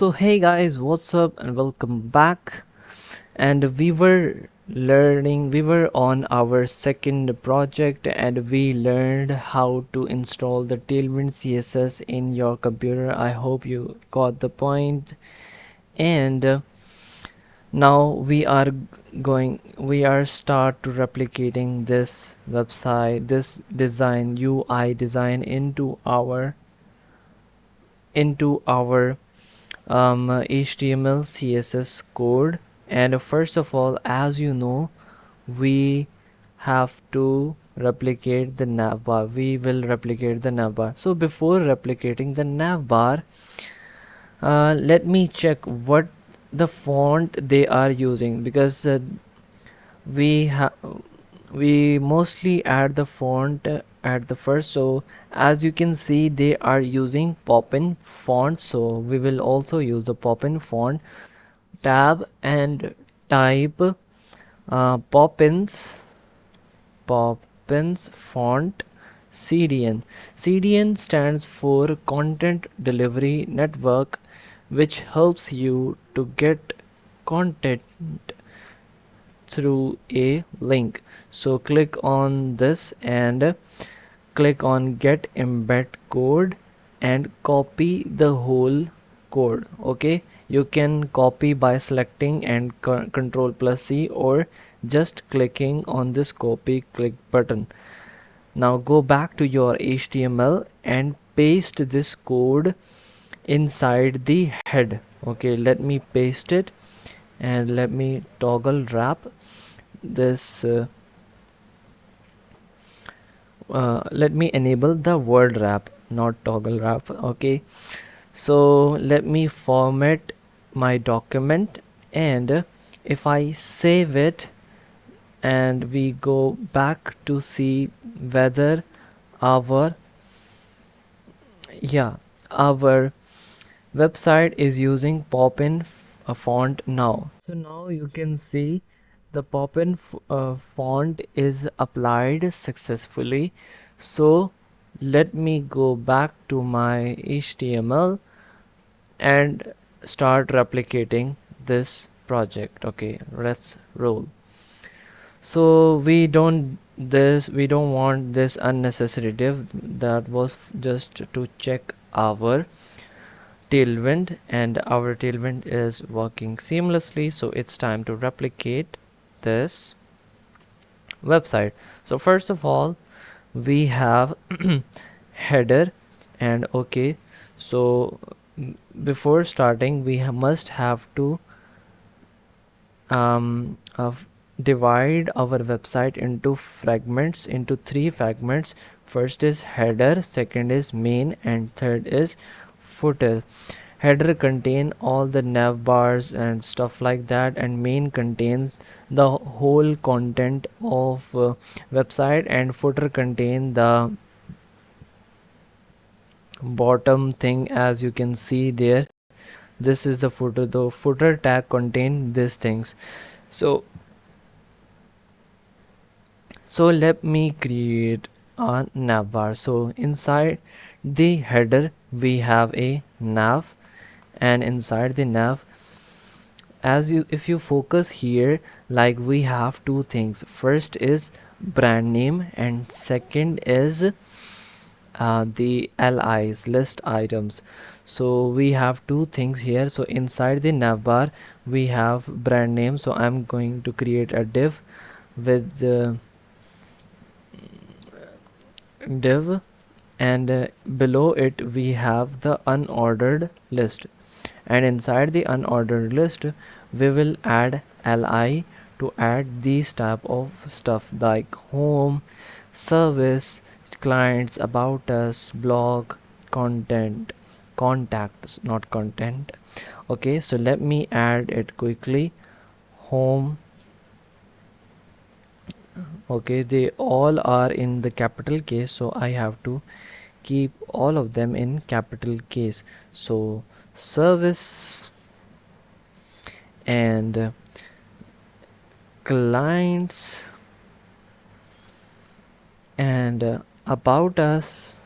So hey guys, what's up and welcome back. And we were on our second project and we learned how to install the Tailwind CSS in your computer. I hope you got the point. And now we are start to replicating this website, this design, UI design into our HTML CSS code. And first of all, as you know, we have to replicate the navbar. We will replicate the navbar. So before replicating the navbar, let me check what the font they are using, because we have we mostly add the font at the first. So as you can see, they are using Poppin font, so we will also use the Poppin font. Tab and type Poppins font CDN. CDN stands for Content Delivery Network, which helps you to get content through a link. So click on this and click on get embed code and copy the whole code. Okay, you can copy by selecting and control plus C, or just clicking on this copy click button. Now go back to your HTML and paste this code inside the head. Okay, let me paste it and let me toggle wrap this let me enable the word wrap, not toggle wrap. Okay, so let me format my document, and if I save it and we go back to see whether our yeah our website is using Poppin font now. So now you can see the Poppin font is applied successfully. So let me go back to my HTML and start replicating this project. Okay, let's roll. So we don't want this unnecessary div. That was just to check our tailwind, and our tailwind is working seamlessly. So it's time to replicate this website. So first of all, we have header. And okay, so before starting, we must have to divide our website into fragments, into three fragments. First is header, second is main, and third is footer. Header contain all the nav bars and stuff like that, and main contains the whole content of website, and footer contain the bottom thing. As you can see there, this is the footer. The footer tag contain these things. So let me create a navbar. So inside the header we have a nav, and inside the nav, if you focus here, like, we have two things. First is brand name, and second is the LIs, list items. So we have two things here. So inside the navbar we have brand name, so I'm going to create a div with div, and below it we have the unordered list, and inside the unordered list we will add li to add these type of stuff like home, service, clients, about us, blog, content, contacts, not content. Okay, so let me add it quickly. Home. Okay, they all are in the capital case, so I have to keep all of them in capital case. So service and clients and about us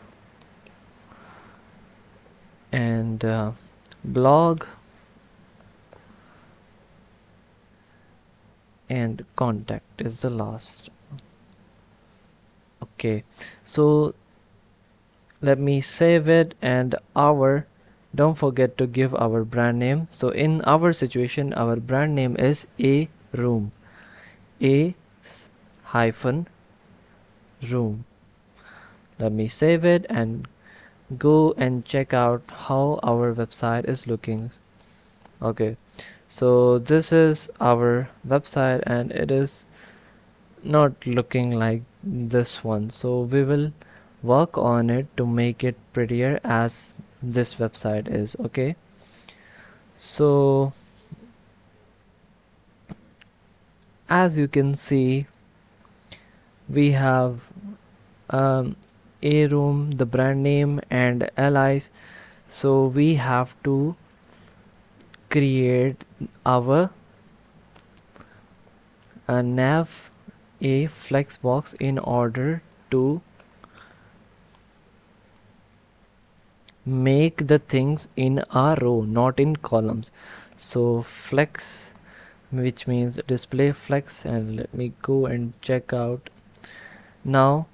and blog and contact is the last. Okay, so let me save it, and our don't forget to give our brand name. So in our situation, our brand name is a room, a hyphen room. Let me save it and go and check out how our website is looking. Okay, so this is our website and it is not looking like this one, so we will work on it to make it prettier as this website is. Okay, so as you can see, we have a room, the brand name and allies. So we have to create our nav a flexbox in order to make the things in a row, not in columns. So flex, which means display flex, and let me go and check out. Now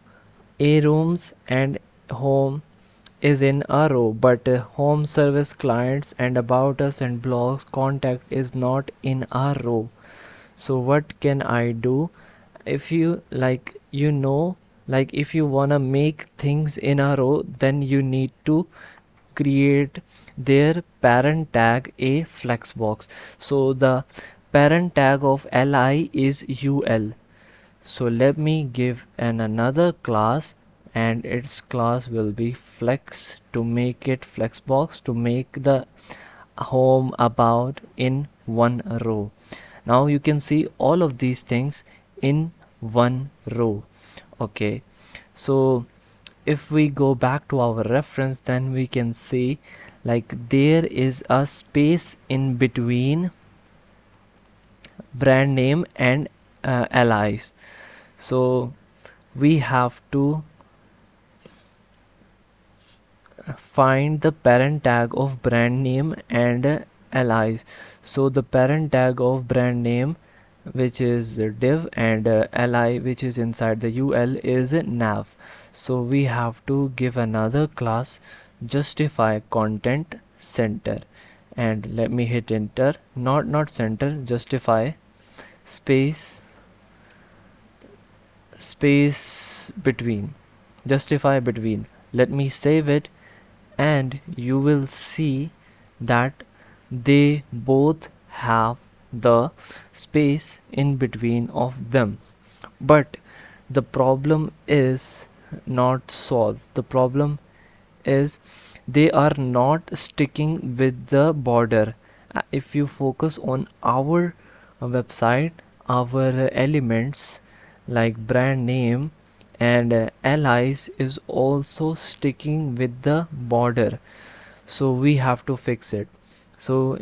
a rooms and home is in a row, but home service clients and about us and blogs contact is not in a row. So what can I do? If you like, like if you wanna make things in a row, then you need to create their parent tag a flexbox. So the parent tag of li is ul. So let me give another class, and its class will be flex to make it flexbox to make the home about in one row. Now you can see all of these things in one row. Okay, so if we go back to our reference, then we can see like there is a space in between brand name and allies. So we have to find the parent tag of brand name and allies. So the parent tag of brand name, which is the div, and li, which is inside the ul, is nav. So we have to give another class justify content center, and let me hit enter. Not center, justify space between, justify between. Let me save it, and you will see that they both have the space in between of them. But the problem is not solved. The problem is they are not sticking with the border. If you focus on our website, our elements like brand name and allies is also sticking with the border, so we have to fix it. So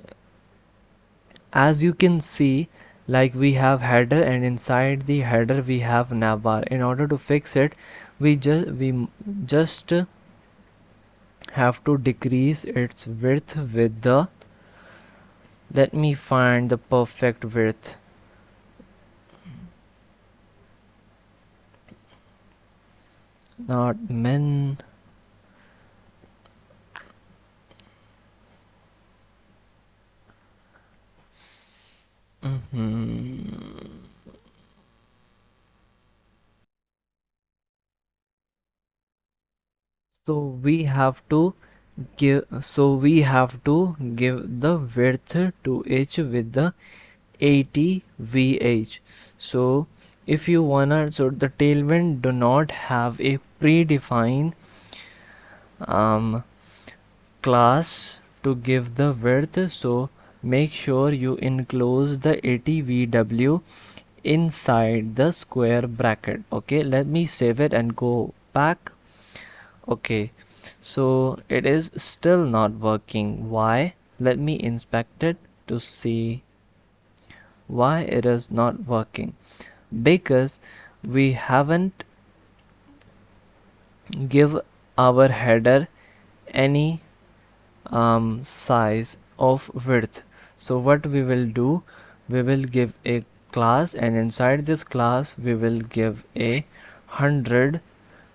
as you can see, like we have header, and inside the header we have navbar. In order to fix it, we just have to decrease its width with the, let me find the perfect width. Not men. So we have to give the width to each with the 80 VH. So if you wanna, so the tailwind do not have a predefined um, class to give the width, so make sure you enclose the 80 VW inside the square bracket. Okay, let me save it and go back. Okay, so it is still not working. Why? Let me inspect it to see why it is not working. Because we haven't give our header any size of width. So what we will do, we will give a class, and inside this class we will give a 100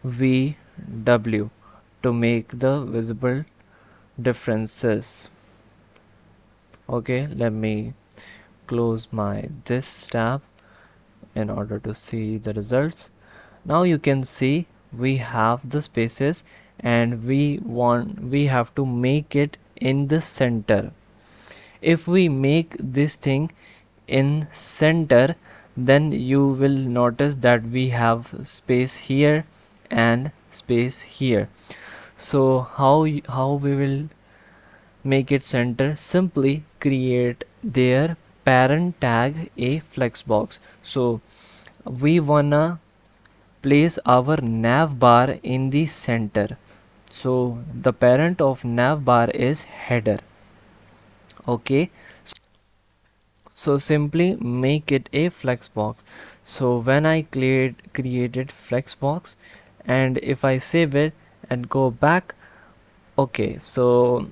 VW to make the visible differences. Okay, let me close my this tab in order to see the results. Now you can see we have the spaces, and we have to make it in the center. If we make this thing in center, then you will notice that we have space here and space here. So how we will make it center? Simply create their parent tag a flexbox. So we wanna place our nav bar in the center. So the parent of nav bar is header. Okay, so simply make it a flexbox. So when I created flexbox, and if I save it and go back, okay, so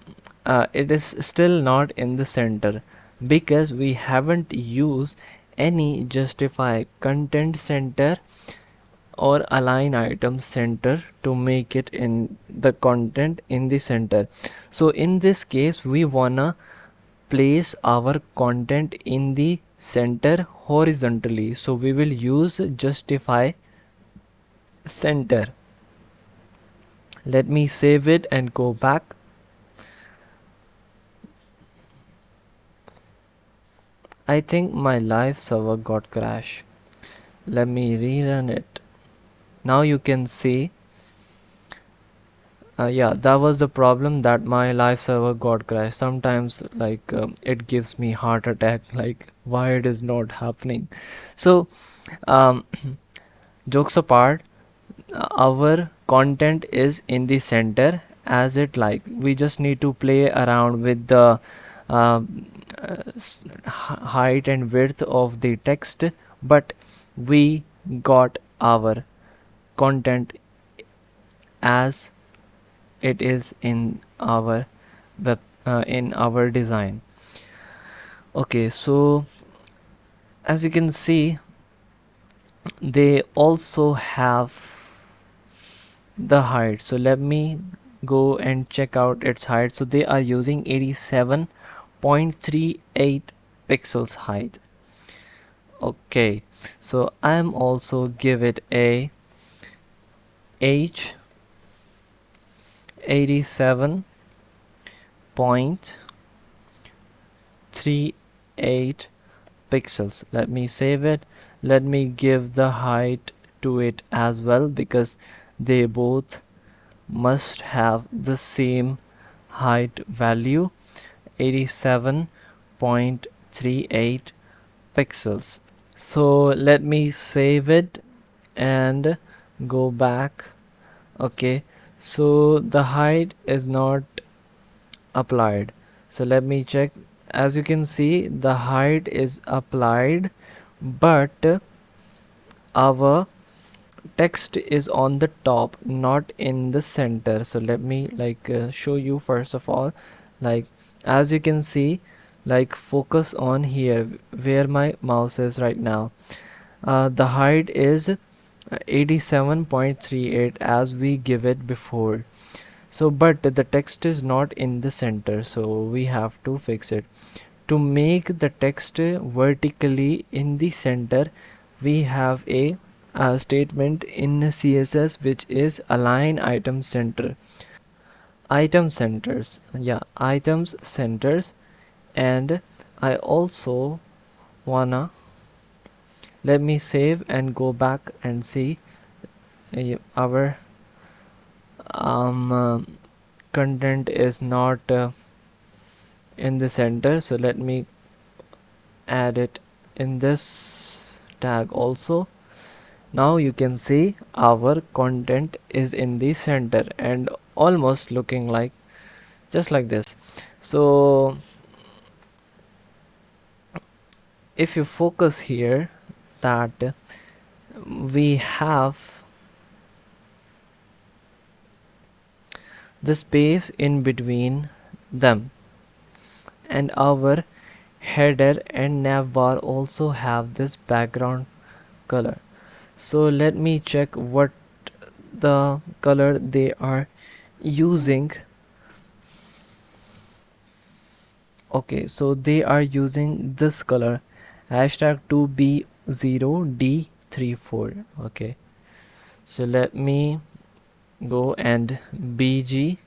it is still not in the center because we haven't used any justify content center or align item center to make it in the content in the center. So in this case we wanna place our content in the center horizontally, so we will use justify center. Let me save it and go back. I think my live server got crashed. Let me rerun it. Now you can see yeah, that was the problem, that my live server got crashed. Sometimes like it gives me heart attack, like why it is not happening. So um, jokes apart, our content is in the center as it like. We just need to play around with the uh, height and width of the text, but we got our content as it is in our web in our design. Okay, so as you can see, they also have the height. So let me go and check out its height. So they are using 87.38 pixels height. Okay, so I am also give it a h 87.38 pixels. Let me save it. Let me give the height to it as well, because they both must have the same height value, 87.38 pixels. So let me save it and go back. Okay, so the height is not applied. So let me check. As you can see, the height is applied, but our text is on the top, not in the center. So let me like show you first of all. Like as you can see, like focus on here where my mouse is right now. The height is 87.38 as we give it before. So but the text is not in the center, so we have to fix it. To make the text vertically in the center, we have a statement in CSS which is align item center. Item centers, yeah, items centers. And I also wanna, let me save and go back and see our content is not in the center. So let me add it in this tag also. Now you can see our content is in the center and almost looking like just like this. So if you focus here, that we have the space in between them, and our header and navbar also have this background color. So let me check what the color they are using. Okay, so they are using this color, hashtag 2B0D34. Okay, so let me go and BG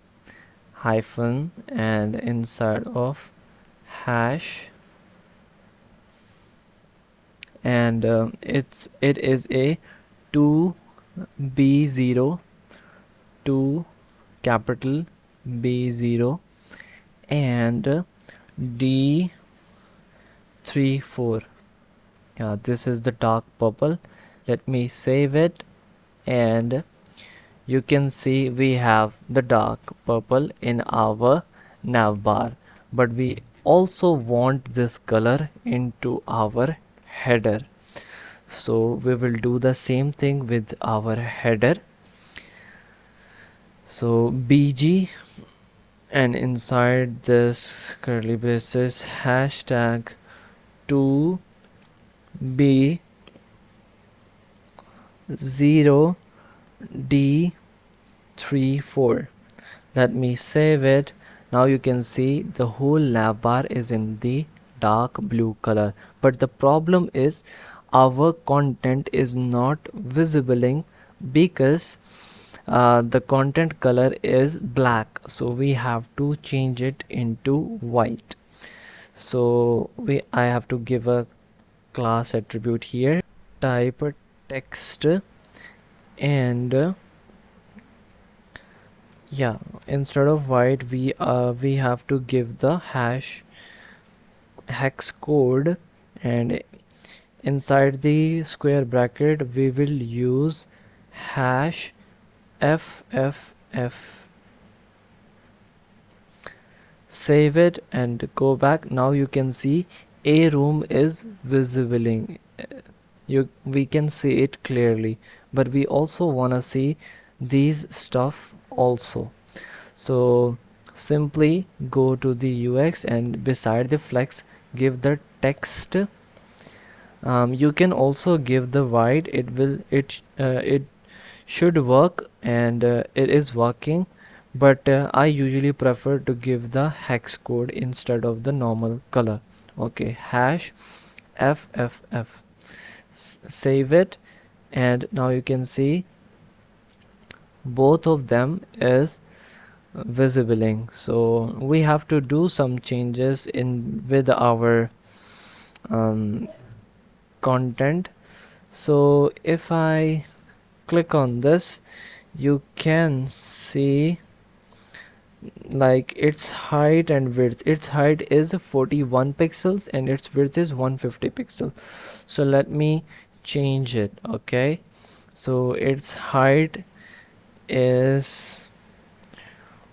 hyphen and inside of hash, and it is a 2B0 2 capital B0 and D34. Yeah, this is the dark purple. Let me save it, and you can see we have the dark purple in our navbar, but we also want this color into our header. So we will do the same thing with our header. So BG, and inside this curly braces hashtag 2B0D34. Let me save it. Now you can see the whole navbar is in the dark blue color, but the problem is our content is not visible because the content color is black, so we have to change it into white. So I have to give a class attribute here, type text, and yeah, instead of white we have to give the hex code, and inside the square bracket we will use hash FFF. Save it and go back. Now you can see a room is visible. We can see it clearly, but we also want to see these stuff also. So simply go to the UX and beside the flex give the text. You can also give the white. It should work, and it is working, but I usually prefer to give the hex code instead of the normal color. Okay, hash FFF. Save it, and now you can see both of them is visibling. So we have to do some changes in with our content. So if I click on this, you can see like its height and width. Its height is 41 pixels and its width is 150 pixels. So let me change it. Okay, so its height is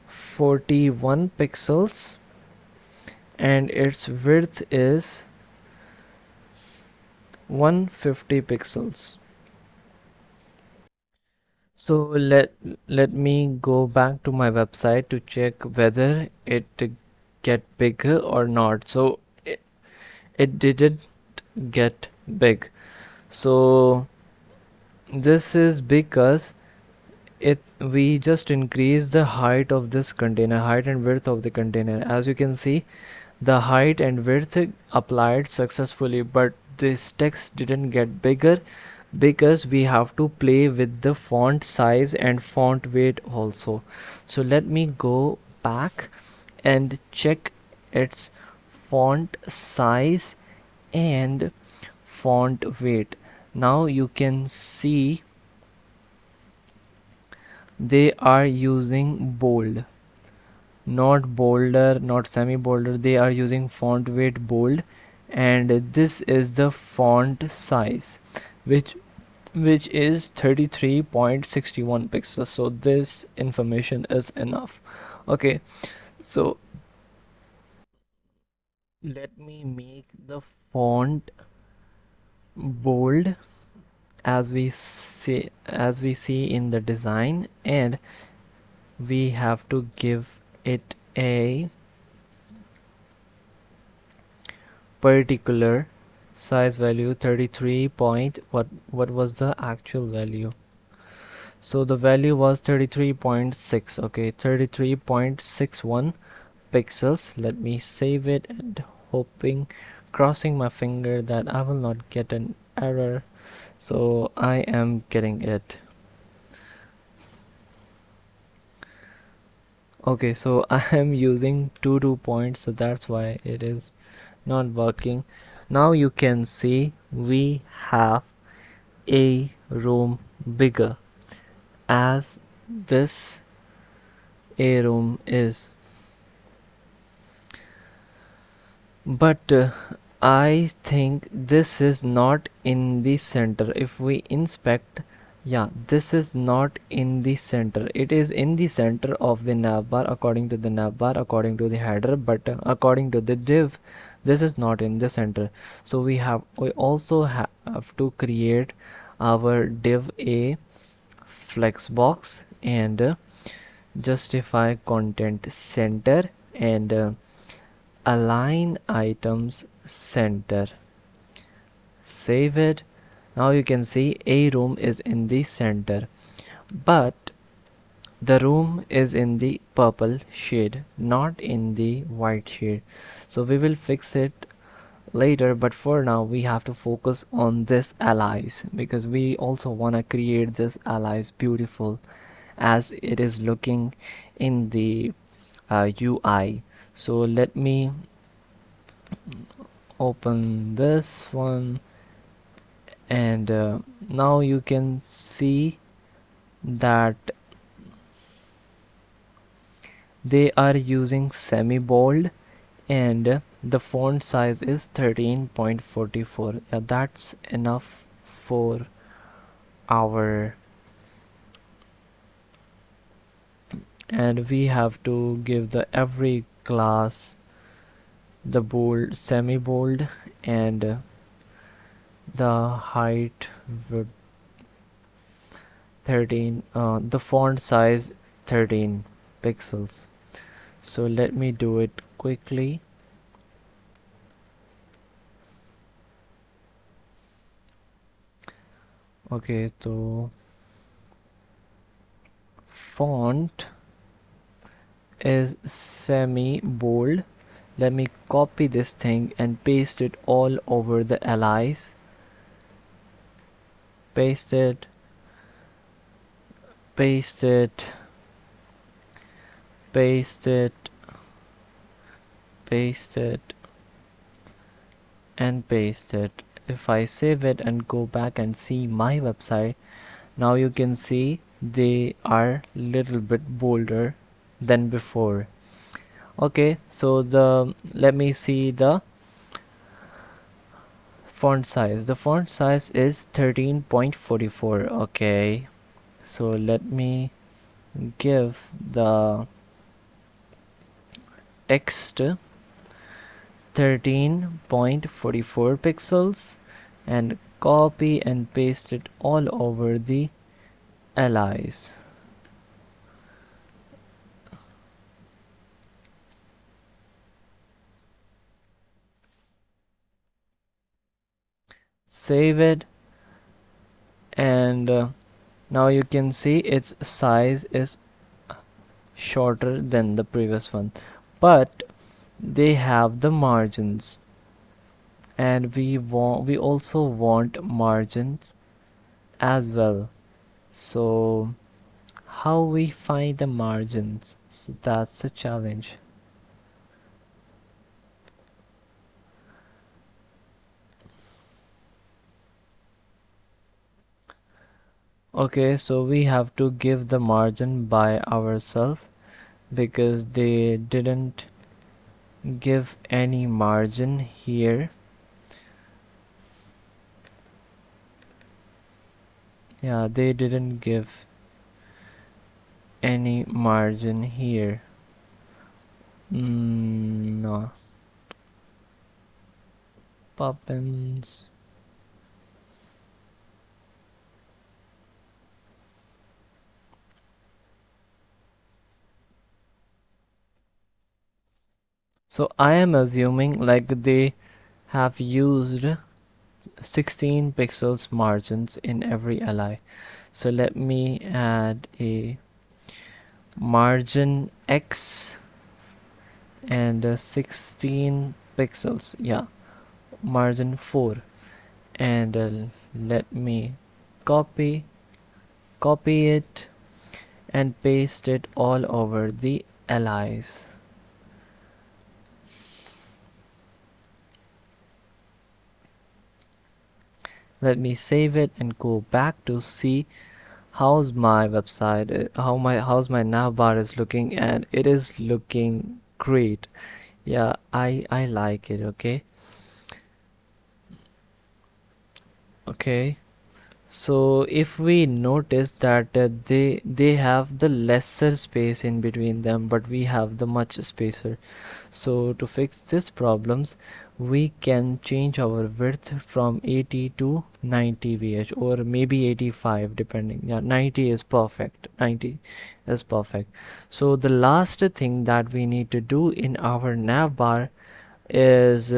41 pixels and its width is 150 pixels. So let me go back to my website to check whether it get bigger or not. So it didn't get big. So this is because we just increase the height of this container, height and width of the container. As you can see, the height and width applied successfully, but this text didn't get bigger because we have to play with the font size and font weight also. So let me go back and check its font size and font weight. Now you can see they are using bold, not bolder, not semi bolder. They are using font weight bold, and this is the font size, which is 33.61 pixels. So this information is enough. Okay, so let me make the font bold as we see in the design, and we have to give it a particular size value 33 point, what was the actual value? So the value was 33.6. Okay, 33.61 pixels. Let me save it and hoping, crossing my finger that I will not get an error. So I am getting it. Okay, so I am using two points, so that's why it is not working. Now you can see we have a room bigger as this a room is, but I think this is not in the center. If we inspect, yeah, this is not in the center. It is in the center of the navbar according to the navbar, according to the header, but according to the div, this is not in the center. So we also have to create our div a flex box and justify content center and align items center. Save it. Now you can see a room is in the center, but the room is in the purple shade, not in the white shade. So we will fix it later, but for now we have to focus on this allies because we also want to create this allies beautiful as it is looking in the UI. So let me open this one, and now you can see that they are using semi bold and the font size is 13.44. Yeah, that's enough for our, and we have to give the every class the bold, semi bold, and the height with 13, the font size 13 pixels. So let me do it quickly. Okay, so font is semi bold. Let me copy this thing and paste it all over the allies. Paste it, paste it, paste it, paste it, and paste it. If I save it and go back and see my website, now you can see they are little bit bolder than before. Okay, so let me see the font size. The font size is 13.44. Okay, so let me give the text 13.44 pixels and copy and paste it all over the allies. Save it, and now you can see its size is shorter than the previous one, but they have the margins, and we also want margins as well. So how we find the margins? So that's a challenge. Okay, so we have to give the margin by ourselves because they didn't give any margin here. Yeah, they didn't give any margin here. No. Poppins. So I am assuming like they have used 16 pixels margins in every li. So let me add a margin X and 16 pixels, yeah, margin 4, and let me copy it and paste it all over the LIs. Let me save it and go back to see how's my website, how's my navbar is looking, and it is looking great. Yeah, I like it. Okay. So if we notice that they have the lesser space in between them, but we have the much spacer. So to fix this problems, we can change our width from 80 to 90 VH, or maybe 85 depending. Yeah, 90 is perfect. 90 is perfect. So the last thing that we need to do in our navbar is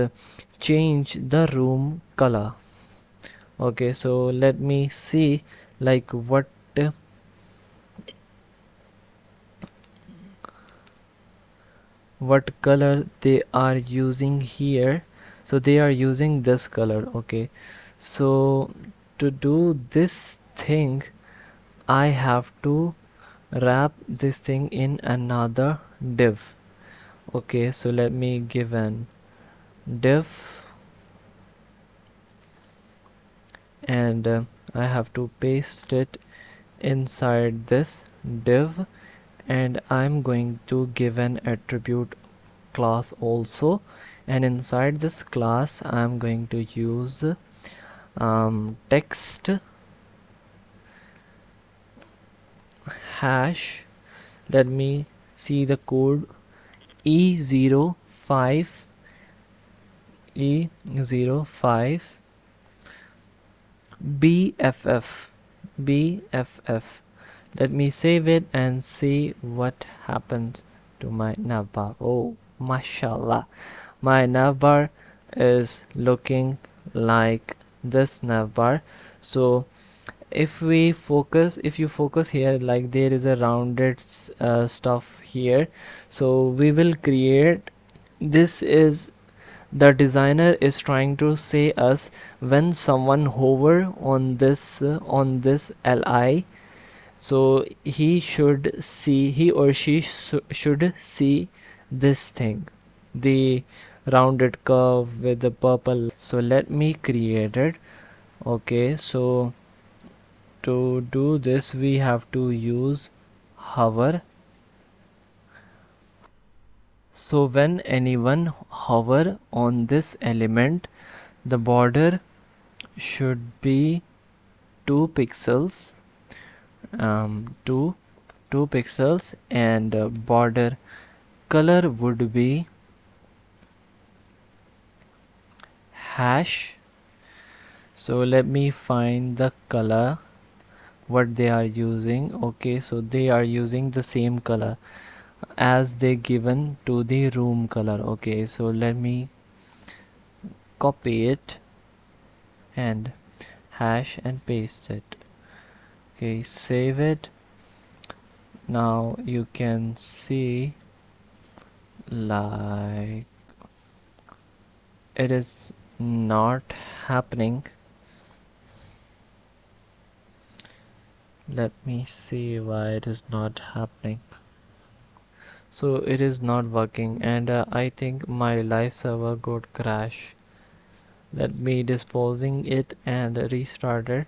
change the room color. Okay, so let me see like what color they are using here. So they are using this color. Okay, so to do this thing, I have to wrap this thing in another div. Okay, so let me give an div, and I have to paste it inside this div, and I'm going to give an attribute class also, and inside this class I'm going to use text hash. Let me see the code E05 E05 BFF. Let me save it and see what happens to my navbar. Oh, mashallah, my navbar is looking like this navbar. So if you focus here, like there is a rounded stuff here, so we will create, this is the designer is trying to say us, when someone hover on this li, so he or she should see this thing, the rounded curve with the purple. So let me create it. Okay, so to do this we have to use hover. So when anyone hover on this element, the border should be 2 pixels, 2 pixels, and border color would be hash. So let me find the color what they are using. Okay, so they are using the same color as they given to the room color. Okay, so let me copy it and hash and paste it. Okay, save it. Now you can see like it is not happening. Let me see why it is not happening. So it is not working, and I think my live server got crash. Let me disposing it and restart it.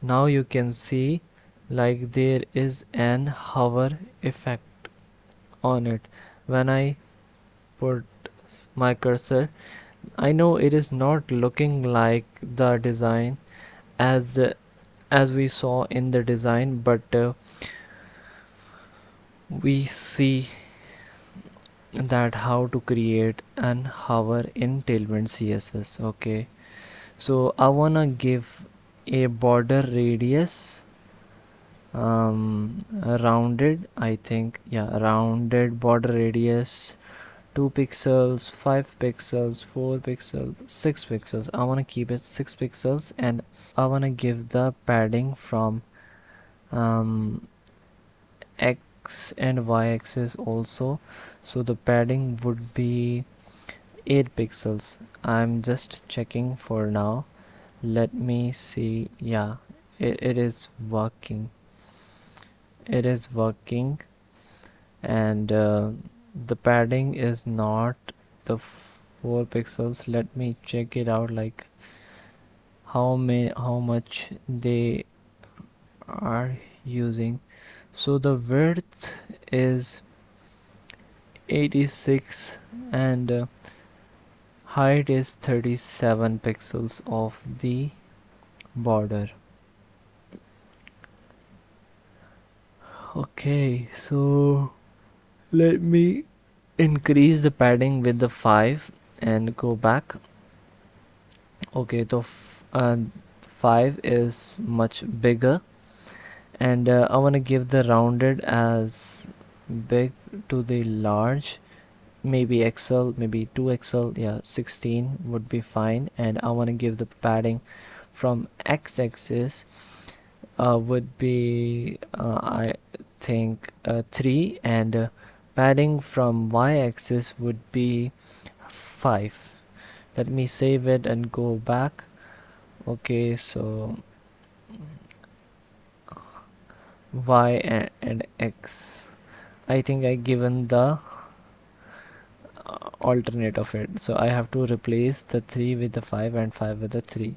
Now you can see like there is an hover effect on it. When I put my cursor, I know it is not looking like the design as we saw in the design, but we see that how to create an hover in Tailwind CSS. Okay, so I wanna give a border radius rounded, I think, yeah, rounded border radius 2 pixels, 5 pixels, 4 pixels, 6 pixels. I want to keep it 6 pixels, and I want to give the padding from um, x and y axis also. So the padding would be 8 pixels. I'm just checking for now. Let me see. Yeah, it is working. It is working, and the padding is not the 4 pixels. Let me check it out, like how much they are using. So the width is 86, and height is 37 pixels of the border. Okay, so let me increase the padding with the 5 and go back. Okay, so 5 is much bigger, and I want to give the rounded as big to the large, maybe XL, maybe 2XL. Yeah, 16 would be fine. And I want to give the padding from x-axis would be I think 3, and padding from y-axis would be 5. Let me save it and go back. Okay, so y and x, I think I given the alternate of it, so I have to replace the 3 with the 5 and 5 with the 3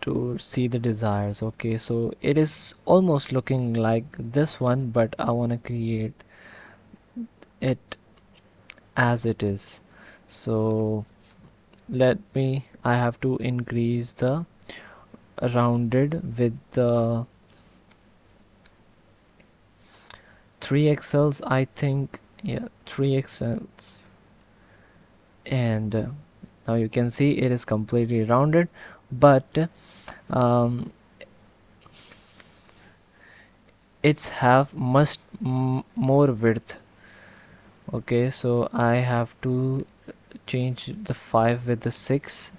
to see the desires. Okay, so it is almost looking like this one, but I want to create it as it is. So I have to increase the rounded with the 3XLs, I think. Yeah, 3XLs, and now you can see it is completely rounded, but um, it's have much more width. Okay, so I have to change the 5 with the 6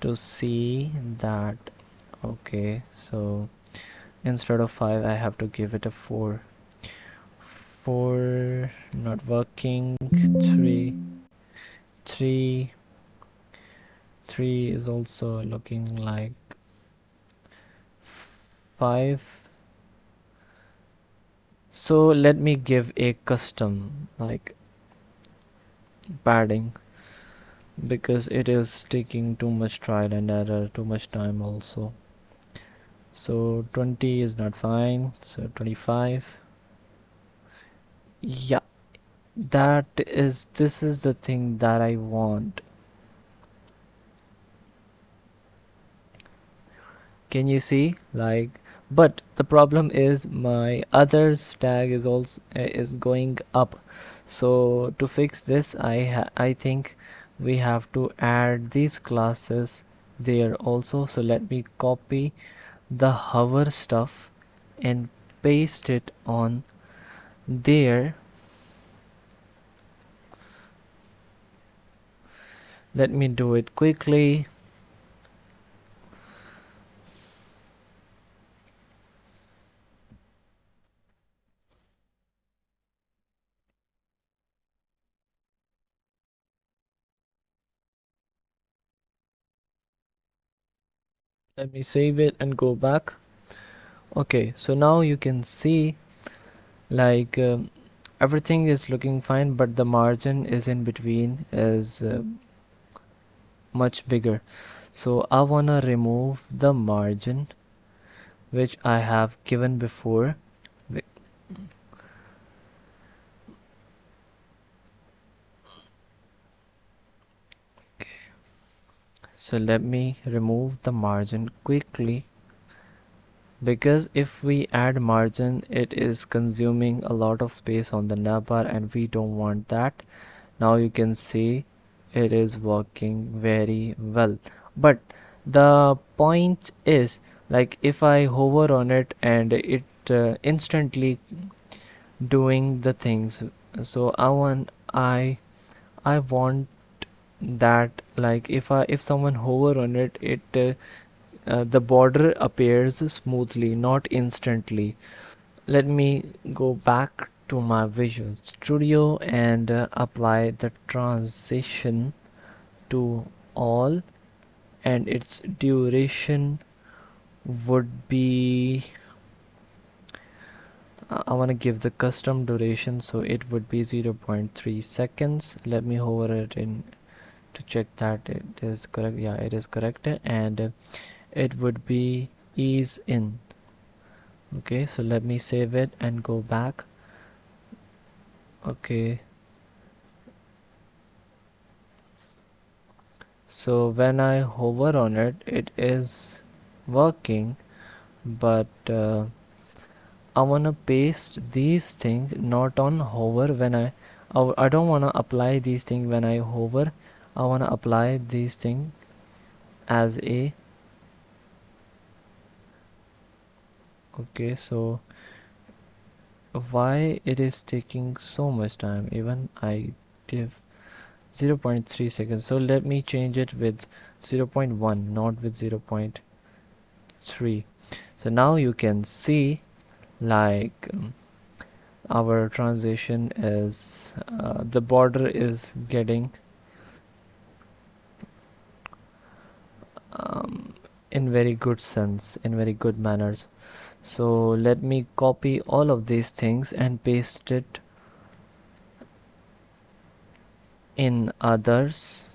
to see that. Okay, so instead of 5 I have to give it a 4. 4 not working. 3 3 3 is also looking like 5. So let me give a custom like padding, because it is taking too much trial and error, too much time also. So 20 is not fine, so 25. Yeah, this is the thing that I want. Can you see, like, but the problem is my others tag is also is going up. So to fix this, I think we have to add these classes there also. So let me copy the hover stuff and paste it on there. Let me do it quickly. Let me save it and go back. Okay, so now you can see, like, everything is looking fine, but the margin is in between is much bigger. So I wanna remove the margin which I have given before. So let me remove the margin quickly, because if we add margin it is consuming a lot of space on the navbar and we don't want that. Now you can see it is working very well, but the point is, like, if I hover on it and it instantly doing the things, so I want that, like, if someone hover on it, the border appears smoothly, not instantly. Let me go back to my Visual Studio and apply the transition to all, and its duration would be, I want to give the custom duration, so it would be 0.3 seconds. Let me hover it in to check that it is correct. Yeah, it is correct, and it would be ease in. Okay, so let me save it and go back. Okay, so when I hover on it, it is working, but I wanna paste these things not on hover when I don't wanna apply these things when I hover. I wanna apply these things as a, okay, so why it is taking so much time? Even I give 0.3 seconds, so let me change it with 0.1, not with 0.3. So now you can see, like, our transition is the border is getting um, in very good sense, in very good manners. So let me copy all of these things and paste it in others.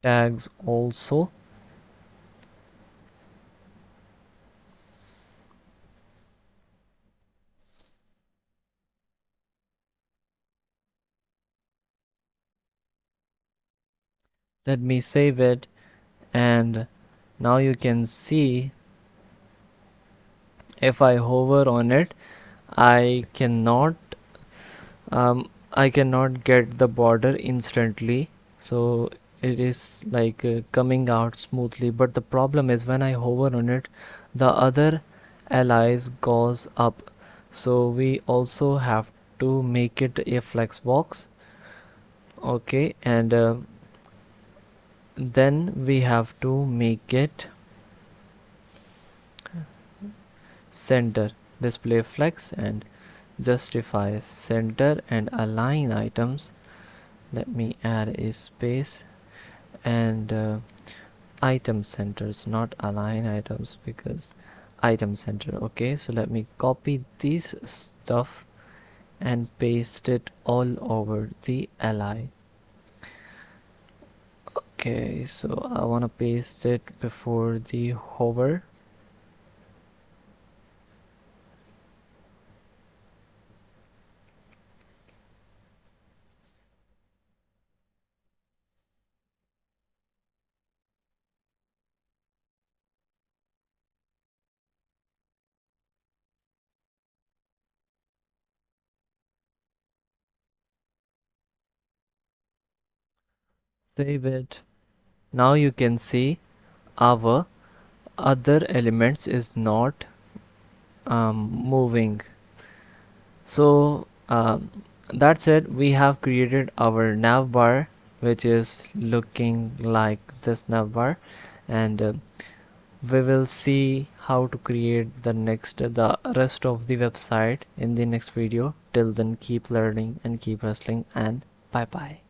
Tags also. Let me save it, and now you can see if I hover on it, I cannot I cannot get the border instantly, so it is like coming out smoothly. But the problem is when I hover on it, the other allies goes up, so we also have to make it a flex box. Okay, and then we have to make it center, display flex, and justify center and align items. Let me add a space, and item centers, not align items, because item center. Okay, so let me copy this stuff and paste it all over the ally. Okay, so I want to paste it before the hover. Save it. Now you can see our other elements is not moving. So that's it. We have created our nav bar, which is looking like this nav bar, and we will see how to create the rest of the website in the next video. Till then, keep learning and keep hustling, and bye bye.